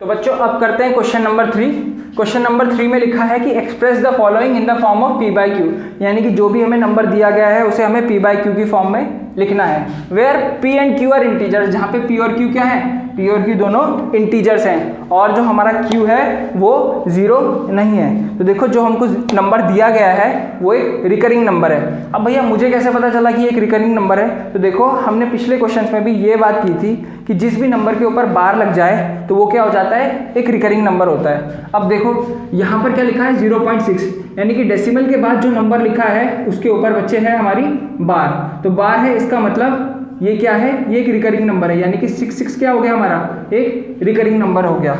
तो बच्चों अब करते हैं क्वेश्चन नंबर 3। क्वेश्चन नंबर 3 में लिखा है कि express the following in the form of p by Q, यानी कि जो भी हमें नंबर दिया गया है उसे हमें p बाई क्यू की फॉर्म में लिखना है। Where p and q are integers, जहाँ पे p और q क्या है, p और q दोनों इंटीजर्स हैं और जो हमारा q है वो 0 नहीं है। तो देखो जो हमको नंबर दिया गया है वो एक रिकरिंग नंबर है। अब भैया मुझे कैसे पता चला कि एक रिकरिंग नंबर है, तो देखो हमने पिछले क्वेश्चन में भी ये बात की थी कि जिस भी नंबर के ऊपर बार लग जाए तो वो क्या हो जाता है, एक रिकरिंग नंबर होता है। अब देखो यहाँ पर क्या लिखा है 0.6, यानी कि डेसिमल के बाद जो नंबर लिखा है उसके ऊपर बच्चे है हमारी बार, तो बार है इसका मतलब ये क्या है, ये एक रिकरिंग नंबर है, यानी कि 6 क्या हो गया हमारा, एक रिकरिंग नंबर हो गया।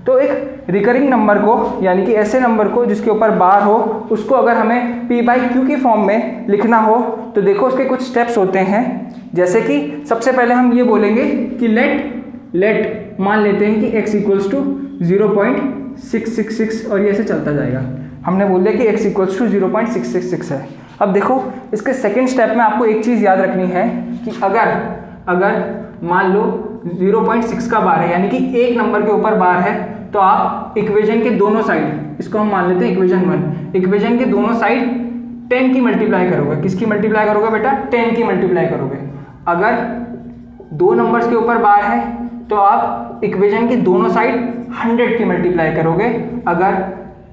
तो एक रिकरिंग नंबर को, यानी कि ऐसे नंबर को जिसके ऊपर बार हो, उसको अगर हमें p बाई क्यू की फॉर्म में लिखना हो तो देखो उसके कुछ स्टेप्स होते हैं। जैसे कि सबसे पहले हम ये बोलेंगे कि लेट मान लेते हैं कि x इक्वल्स टू 0.666 और ये ऐसे चलता जाएगा। हमने बोल दिया कि x इक्वल्स टू 0.666 है। अब देखो इसके सेकेंड स्टेप में आपको एक चीज़ याद रखनी है कि अगर मान लो 0.6 का बार है, यानी कि एक नंबर के ऊपर बार है, तो आप इक्वेशन के दोनों साइड, इसको हम मान लेते हैं इक्वेशन 1, इक्वेशन के दोनों साइड 10 की मल्टीप्लाई करोगे। किसकी मल्टीप्लाई करोगे बेटा, 10 की मल्टीप्लाई करोगे। अगर दो नंबर्स के ऊपर बार है तो आप इक्वेशन के दोनों साइड 100 की मल्टीप्लाई करोगे। अगर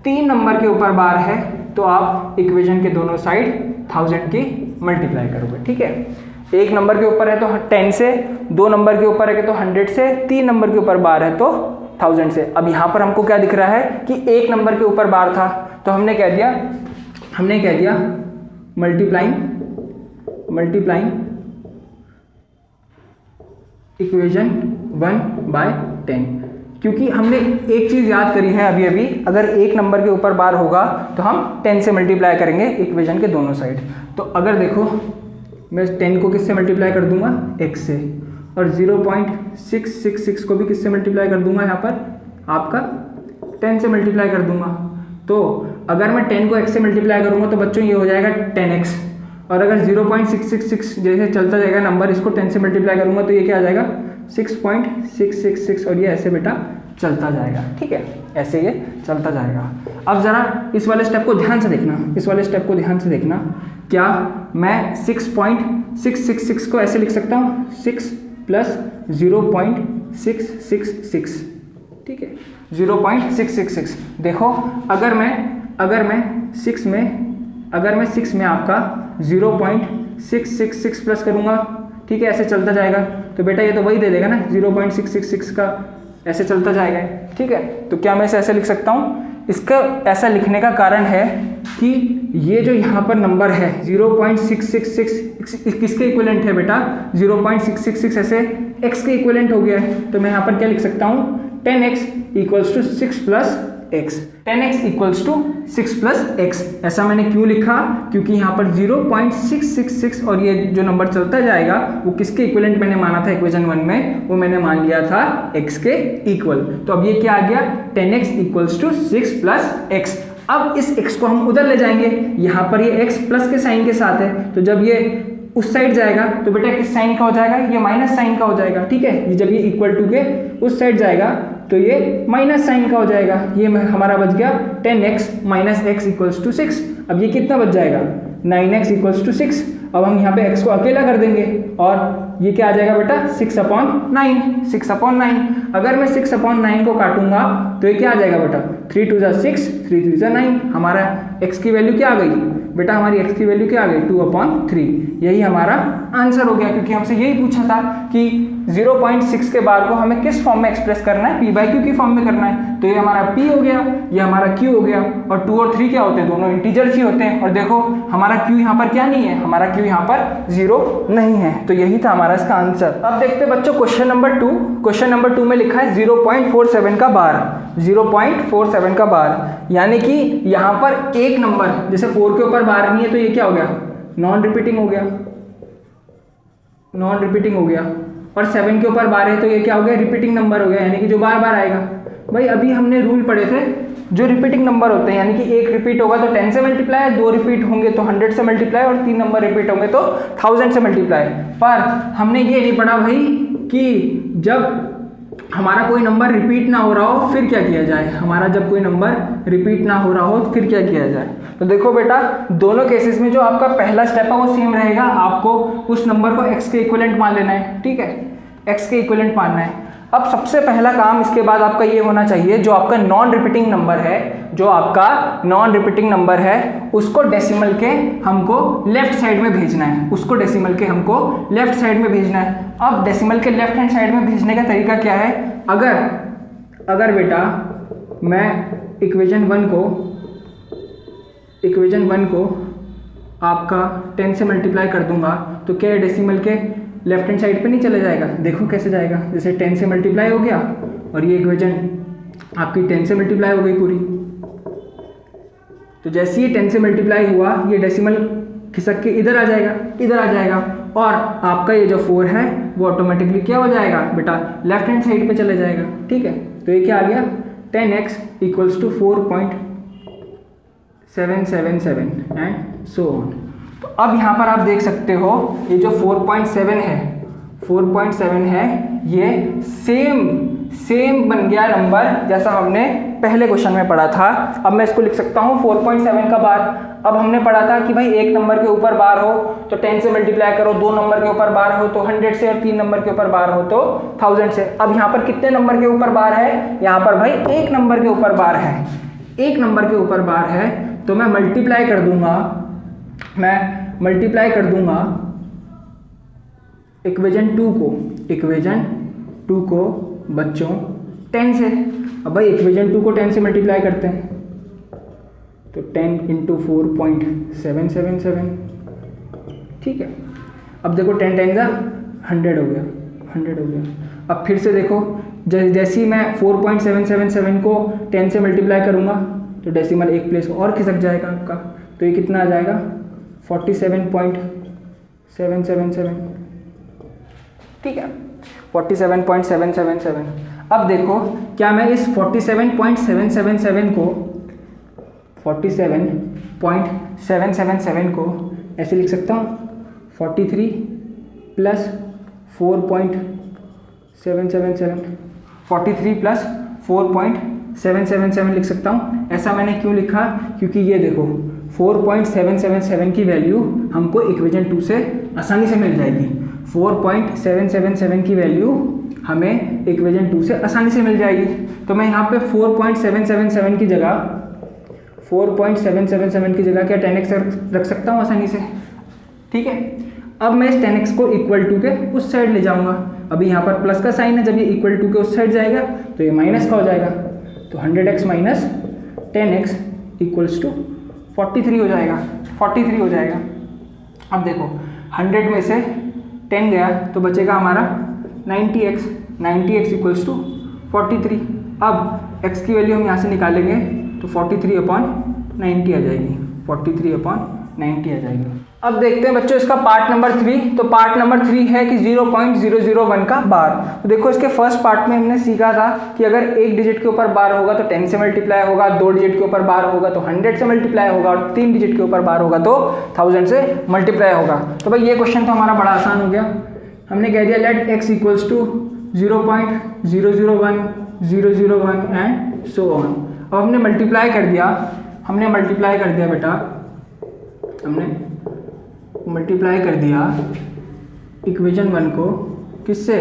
3 नंबर के ऊपर बार है तो आप इक्वेशन के दोनों साइड 1000 की मल्टीप्लाई करोगे। ठीक है, एक नंबर के ऊपर है तो 10 से, 2 नंबर के ऊपर है तो 100 से, 3 नंबर के ऊपर बार है तो 1000 से। अब यहाँ पर हमको क्या दिख रहा है कि एक नंबर के ऊपर बार था तो हमने कह दिया मल्टीप्लाइंग इक्वेशन 1/10, क्योंकि हमने एक चीज़ याद करी है अभी, अगर एक नंबर के ऊपर बार होगा तो हम 10 से मल्टीप्लाई करेंगे इक्वेशन के दोनों साइड। तो अगर देखो मैं 10 को किससे मल्टीप्लाई कर दूंगा, x से, और 0.666 को भी किससे मल्टीप्लाई कर दूंगा, यहाँ पर आपका 10 से मल्टीप्लाई कर दूंगा। तो अगर मैं 10 को x से मल्टीप्लाई करूंगा तो बच्चों ये हो जाएगा 10x, और अगर 0.666 जैसे चलता जाएगा नंबर, इसको 10 से मल्टीप्लाई करूंगा तो ये क्या आ जाएगा 6.666, और ये ऐसे बेटा चलता जाएगा। ठीक है, ऐसे ये चलता जाएगा। अब ज़रा इस वाले स्टेप को ध्यान से देखना, क्या मैं 6.666 को ऐसे लिख सकता हूँ, 6 प्लस 0.666, ठीक है, 0.666। देखो अगर मैं 6 में आपका 0.666 प्लस करूँगा, ठीक है, ऐसे चलता जाएगा, तो बेटा ये तो वही दे देगा ना 0.666 का, ऐसे चलता जाएगा। ठीक है, तो क्या मैं इसे ऐसे लिख सकता हूँ? इसका ऐसा लिखने का कारण है कि ये जो यहाँ पर नंबर है 0.666 किसके इक्विवेलेंट है बेटा, 0.666 ऐसे x के इक्विवेलेंट हो गया है। तो मैं यहाँ पर क्या लिख सकता हूँ, 10x equals to 6 plus x, 10x equals to 6 plus x। ऐसा मैंने क्यों लिखा, क्योंकि यहाँ पर 0.666 और ये जो नंबर चलता जाएगा वो किसके इक्विवेलेंट मैंने माना था इक्वेशन 1 में, वो मैंने मान लिया था x के इक्वल। तो अब ये क्या आ गया, 10x equals to 6 plus x। अब इस x को हम उधर ले जाएंगे, यहाँ पर ये x प्लस के साइन के साथ है, तो जब ये उस साइड जाएगा तो बेटा किस साइन का हो जाएगा, ये माइनस साइन का हो जाएगा। ठीक है, जब ये इक्वल टू के उस साइड जाएगा तो ये माइनस साइन का हो जाएगा। ये हमारा बच गया 10x minus x equals to 6। अब ये कितना बच जाएगा, 9x इक्वल्स टू 6। अब हम यहाँ पे x को अकेला कर देंगे और ये क्या आ जाएगा बेटा 6/9। अगर मैं 6/9 को काटूंगा तो ये क्या आ जाएगा बेटा, 3 2 6, 3 3 9। हमारा x की वैल्यू क्या आ गई बेटा, हमारी x की वैल्यू क्या आ गई 2/3। यही हमारा आंसर हो गया, क्योंकि हमसे यही पूछा था कि 0.6 के बार को हमें किस फॉर्म में एक्सप्रेस करना है, p बाई क्यू की फॉर्म में करना है। तो ये हमारा p हो गया, ये हमारा q हो गया, और 2 और 3 क्या होते हैं, दोनों इंटीजर्स ही होते हैं। और देखो हमारा q यहाँ पर क्या नहीं है, हमारा q यहाँ पर 0 नहीं है। तो यही था हमारा इसका आंसर। अब देखते हैं बच्चों क्वेश्चन नंबर 2। क्वेश्चन नंबर 2 में लिखा है 0.47 का बार, 0.47 का बार, यानी कि यहाँ पर एक नंबर, जैसे 4 के ऊपर बार नहीं है तो ये क्या हो गया, नॉन रिपीटिंग हो गया, और 7 के ऊपर बार है तो ये क्या हो गया, रिपीटिंग नंबर हो गया, यानी कि जो बार बार आएगा। भाई अभी हमने रूल पढ़े थे, जो रिपीटिंग नंबर होते हैं, यानी कि एक रिपीट होगा तो 10 से मल्टीप्लाई, 2 रिपीट होंगे तो 100 से मल्टीप्लाई, और 3 नंबर रिपीट होंगे तो 1000 से मल्टीप्लाई। पर हमने ये नहीं पढ़ा भाई कि जब हमारा कोई नंबर रिपीट ना हो रहा हो फिर क्या किया जाए, हमारा जब कोई नंबर रिपीट ना हो रहा हो तो फिर क्या किया जाए। तो देखो बेटा दोनों केसेस में जो आपका पहला स्टेप है वो सेम रहेगा, आपको उस नंबर को x के इक्विवेलेंट मान लेना है, ठीक है, x के इक्विवेलेंट मानना है। अब सबसे पहला काम इसके बाद आपका ये होना चाहिए, जो आपका नॉन रिपीटिंग नंबर है, जो आपका नॉन रिपीटिंग नंबर है उसको डेसिमल के हमको लेफ्ट साइड में भेजना है, उसको डेसिमल के हमको लेफ्ट साइड में भेजना है। अब डेसिमल के लेफ्ट हैंड साइड में भेजने का तरीका क्या है, अगर बेटा मैं इक्वेशन वन को आपका 10 से मल्टीप्लाई कर दूंगा तो क्या डेसिमल के लेफ्ट हैंड साइड पे नहीं चला जाएगा, देखो कैसे जाएगा, जैसे 10 से मल्टीप्लाई हो गया और ये इक्वेशन आपकी 10 से मल्टीप्लाई हो गई पूरी। तो जैसे ही 10 से मल्टीप्लाई हुआ ये डेसिमल खिसक के इधर आ जाएगा और आपका ये जो 4 है वो ऑटोमेटिकली क्या हो जाएगा बेटा, लेफ्ट हैंड साइड पे चला जाएगा, ठीक है। तो ये क्या आ गया 10x equals to 4.777 and so on. तो अब यहाँ पर आप देख सकते हो ये जो 4.7 है ये सेम बन गया नंबर जैसा हमने पहले क्वेश्चन में पढ़ा था। अब मैं इसको लिख सकता हूँ 4.7 का बार। अब हमने पढ़ा था कि भाई एक नंबर के ऊपर बार हो तो 10 से मल्टीप्लाई करो, 2 नंबर के ऊपर बार हो तो 100 से, और 3 नंबर के ऊपर बार हो तो 1000 से। अब यहाँ पर कितने नंबर के ऊपर बार है, यहाँ पर भाई एक नंबर के ऊपर बार है, एक नंबर के ऊपर बार है। तो मैं मल्टीप्लाई कर दूंगा इक्वेशन 2 को बच्चों 10 से। अब भाई इक्वेशन 2 को 10 से मल्टीप्लाई करते हैं तो 10 इंटू 4.777, ठीक है। अब देखो 10 10 जा 100 हो गया। अब फिर से देखो जैसे ही मैं 4.777 को 10 से मल्टीप्लाई करूँगा तो डेसिमल एक प्लेस और खिसक जाएगा आपका, तो ये कितना आ जाएगा 47.777, ठीक है, 47.777। अब देखो क्या मैं इस 47.777 को ऐसे लिख सकता हूँ 43 प्लस 4.777 लिख सकता हूँ। ऐसा मैंने क्यों लिखा, क्योंकि ये देखो 4.777 की वैल्यू हमको इक्वेशन 2 से आसानी से मिल जाएगी। 4.777 की वैल्यू हमें इक्वेशन 2 से आसानी से मिल जाएगी। तो मैं यहाँ पे 4.777 की जगह क्या 10x रख सकता हूँ आसानी से, ठीक है। अब मैं इस 10x को इक्वल टू के उस साइड ले जाऊँगा। अभी यहाँ पर प्लस का साइन है, जब ये इक्वल टू के उस साइड जाएगा तो ये माइनस का हो जाएगा, तो 100x minus 10x equals to 43 हो जाएगा। अब देखो 100 में से 10 गया तो बचेगा हमारा 90x इक्वल्स टू 43। अब x की वैल्यू हम यहाँ से निकालेंगे तो 43/90 आ जाएगी, 43/90 आ जाएगी। अब देखते हैं बच्चों इसका पार्ट नंबर 3। तो पार्ट नंबर 3 है कि 0.001 का बार। तो देखो इसके फर्स्ट पार्ट में हमने सीखा था कि अगर एक डिजिट के ऊपर बार होगा तो 10 से मल्टीप्लाई होगा, 2 डिजिट के ऊपर बार होगा तो 100 से मल्टीप्लाई होगा, और 3 डिजिट के ऊपर बार होगा तो 1000 से मल्टीप्लाई होगा। तो भाई ये क्वेश्चन तो हमारा बड़ा आसान हो गया। हमने कह दिया let x equals to 0.001 and so on. अब हमने मल्टीप्लाई कर दिया बेटा, हमने मल्टीप्लाई कर दिया इक्वेशन 1 को किससे,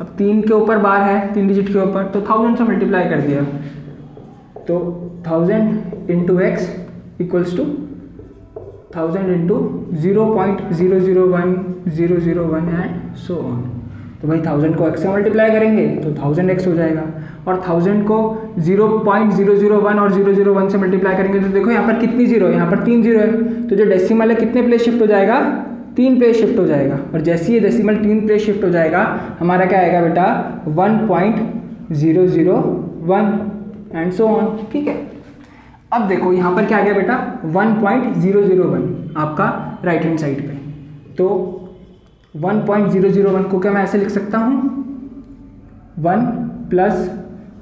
अब 3 के ऊपर बार है, 3 डिजिट के ऊपर, तो 1000 से मल्टीप्लाई कर दिया, तो 1000 into X equals to 1000 into 0.001001 and so on. तो भाई 1000 को x से मल्टीप्लाई करेंगे तो 1000x हो जाएगा, और 1000 को 0.001 और 001 से मल्टीप्लाई करेंगे तो देखो यहाँ पर कितनी जीरो है, यहाँ पर 3 जीरो है, तो जो डेसिमल है कितने प्लेस शिफ्ट हो जाएगा, 3 प्लेस शिफ्ट हो जाएगा। और जैसे ये डेसिमल 3 प्लेस शिफ्ट हो जाएगा हमारा क्या आएगा बेटा 1.001 एंड सो ऑन, ठीक है। अब देखो यहाँ पर क्या आ गया बेटा 1.001 आपका राइट हैंड साइड पे, तो 1.001 को क्या मैं ऐसे लिख सकता हूँ 1 प्लस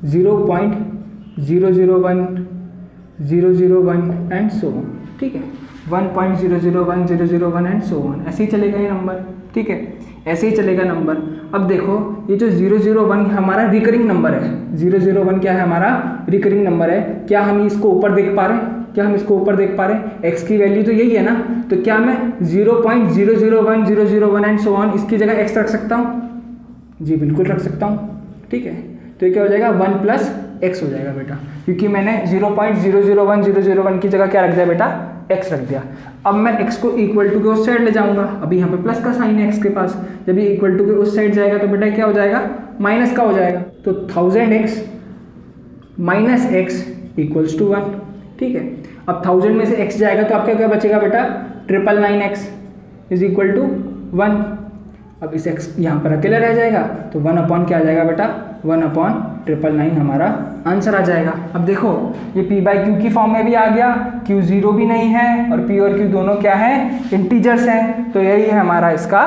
0.001 एंड सो ऑन, ठीक है, 1.001 एंड सो ऑन। ऐसे ही चलेगा ये नंबर, ठीक है, ऐसे ही चलेगा नंबर। अब देखो ये जो 001 हमारा रिकरिंग नंबर है, 001 क्या है हमारा रिकरिंग नंबर है। क्या हम इसको ऊपर देख पा रहे हैं? क्या हम इसको ऊपर देख पा रहे हैं? x की वैल्यू तो यही है ना, तो क्या मैं 0.001 एंड सो ऑन इसकी जगह x रख सकता हूँ? जी बिल्कुल रख सकता हूँ। ठीक है, तो ये क्या हो जाएगा 1 प्लस x हो जाएगा बेटा, क्योंकि मैंने 0.001001 की जगह क्या रख दिया बेटा? x रख दिया। अब मैं x को इक्वल टू के उस साइड ले जाऊंगा, अभी यहाँ पे प्लस का साइन है x के पास, जब ये इक्वल टू के उस साइड जाएगा तो बेटा क्या हो जाएगा? माइनस का हो जाएगा। तो 1000x minus x equals to 1। ठीक है, अब 1000 में से x जाएगा तो आपका क्या बचेगा बेटा? 999x is equal to 1। अब इस x यहाँ पर अकेला रह जाएगा तो 1 अपॉन क्या आ जाएगा बेटा? 1 अपॉन 999 हमारा आंसर आ जाएगा। अब देखो ये p बाई क्यू की फॉर्म में भी आ गया, q 0 भी नहीं है और p और q दोनों क्या है? इंटीजर्स हैं, तो यही है हमारा इसका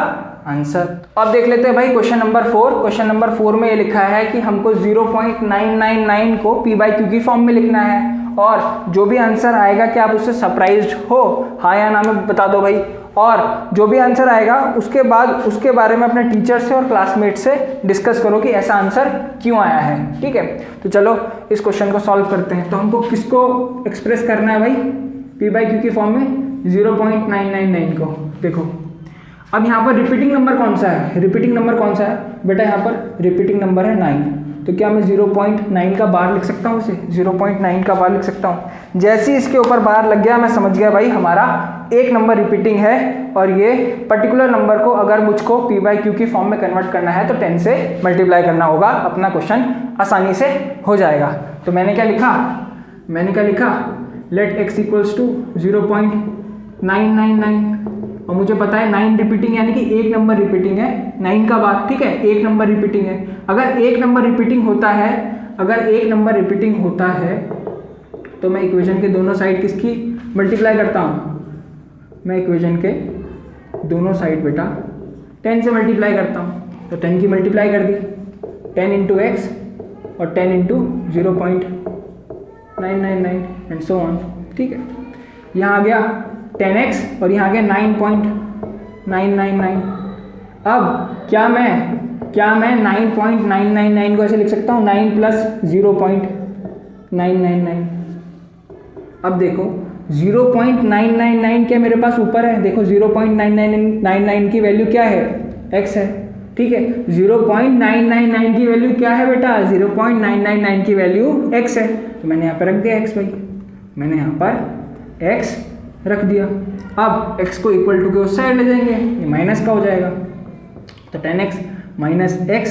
आंसर। अब देख लेते हैं भाई क्वेश्चन नंबर 4। क्वेश्चन नंबर 4 में ये लिखा है कि हमको 0.999 को p बाई क्यू की फॉर्म में लिखना है, और जो भी आंसर आएगा क्या आप उससे सरप्राइज्ड हो? हाँ या ना में बता दो भाई। और जो भी आंसर आएगा उसके बाद उसके बारे में अपने टीचर से और क्लासमेट से डिस्कस करो कि ऐसा आंसर क्यों आया है। ठीक है, तो चलो इस क्वेश्चन को सॉल्व करते हैं। तो हमको किसको एक्सप्रेस करना है भाई? p बाई क्यू की फॉर्म में 0.999 को। देखो अब यहाँ पर रिपीटिंग नंबर कौन सा है? रिपीटिंग नंबर कौन सा है बेटा? यहाँ पर रिपीटिंग नंबर है 9। तो क्या मैं 0.9 का बार लिख सकता हूँ? इसे 0.9 का बार लिख सकता हूँ। जैसे ही इसके ऊपर बार लग गया मैं समझ गया भाई हमारा एक नंबर रिपीटिंग है, और ये पर्टिकुलर नंबर को अगर मुझको p बाई क्यू की फॉर्म में कन्वर्ट करना है तो 10 से मल्टीप्लाई करना होगा, अपना क्वेश्चन आसानी से हो जाएगा। तो मैंने क्या लिखा? लेट x इक्वल्स टू 0.999, और मुझे पता है 9 रिपीटिंग यानी कि एक नंबर रिपीटिंग है 9 का बाद। ठीक है, एक नंबर रिपीटिंग है। अगर एक नंबर रिपीटिंग होता है तो मैं इक्वेशन के दोनों साइड किसकी मल्टीप्लाई करता हूँ? मैं इक्वेशन के दोनों साइड बेटा 10 से मल्टीप्लाई करता हूँ। तो 10 की मल्टीप्लाई कर दी, 10 इंटू एक्स और 10 इंटू 0.999 एंड सो ऑन। ठीक है, यहाँ आ गया 10x और यहाँ आ गया 9.999। अब क्या मैं 9.999 को ऐसे लिख सकता हूँ 9 प्लस 0.999। अब देखो 0.999 क्या मेरे पास ऊपर है? देखो 0.999 की वैल्यू क्या है? x है। ठीक है, 0.999 की वैल्यू क्या है बेटा? 0.999 की वैल्यू x है। तो मैंने यहाँ पर रख दिया x भाई, मैंने यहाँ पर x रख दिया। अब x को इक्वल टू के उस साइड ले जाएंगे, ये माइनस का हो जाएगा। तो 10x minus x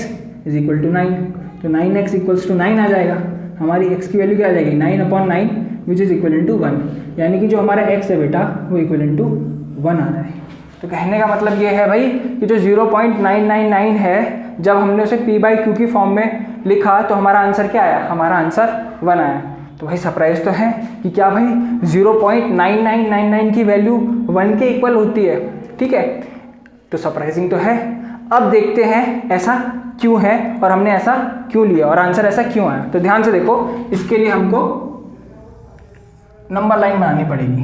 is equal to 9। तो 9x इक्वल्स टू 9 आ जाएगा। हमारी x की वैल्यू क्या आ जाएगी? 9 upon 9 which is equal to 1, यानी कि जो हमारा x है बेटा वो इक्वल टू 1 आ जाए। तो कहने का मतलब ये है भाई कि जो 0.999 है, जब हमने उसे p बाई क्यू की फॉर्म में लिखा तो हमारा आंसर क्या आया? हमारा आंसर 1 आया। तो भाई सरप्राइज तो है कि क्या भाई 0.9999 की वैल्यू 1 के इक्वल होती है। ठीक है, तो सरप्राइजिंग तो है। अब देखते हैं ऐसा क्यों है और हमने ऐसा क्यों लिया और आंसर ऐसा क्यों आया। तो ध्यान से देखो, इसके लिए हमको नंबर लाइन बनानी पड़ेगी।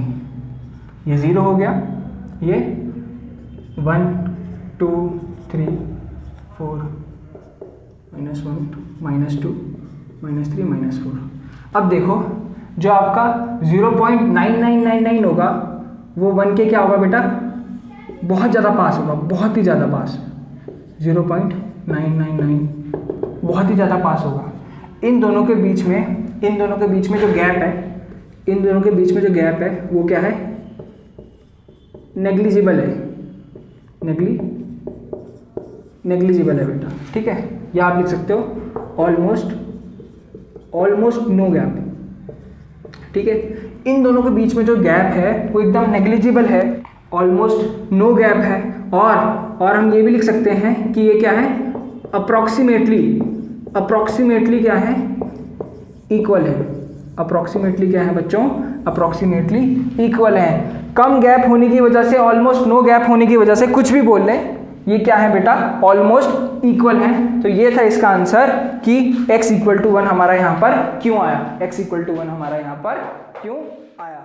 ये 0 हो गया, ये 1 2 3 4 -1 -2 -3 -4। अब देखो जो आपका 0.9999 होगा वो 1 के क्या होगा बेटा? बहुत ज़्यादा पास होगा, बहुत ही ज़्यादा पास। 0.999 बहुत ही ज़्यादा पास होगा। इन दोनों के बीच में जो गैप है, वो क्या है? नेग्लिजिबल है, नेग्लिजिबल है बेटा। ठीक है, या आप लिख सकते हो ऑलमोस्ट नो गैप। ठीक है, इन दोनों के बीच में जो गैप है वो एकदम नेग्लिजिबल है, ऑलमोस्ट नो गैप है। और हम ये भी लिख सकते हैं कि ये क्या है? अप्रॉक्सीमेटली क्या है? इक्वल है। अप्रॉक्सीमेटली क्या है बच्चों? अप्रॉक्सीमेटली इक्वल है। कम गैप होने की वजह से, ऑलमोस्ट नो गैप होने की वजह से कुछ भी बोल लें, ये क्या है बेटा? ऑलमोस्ट इक्वल है। तो ये था इसका आंसर कि x = 1 हमारा यहाँ पर क्यों आया। x = 1 हमारा यहाँ पर क्यों आया।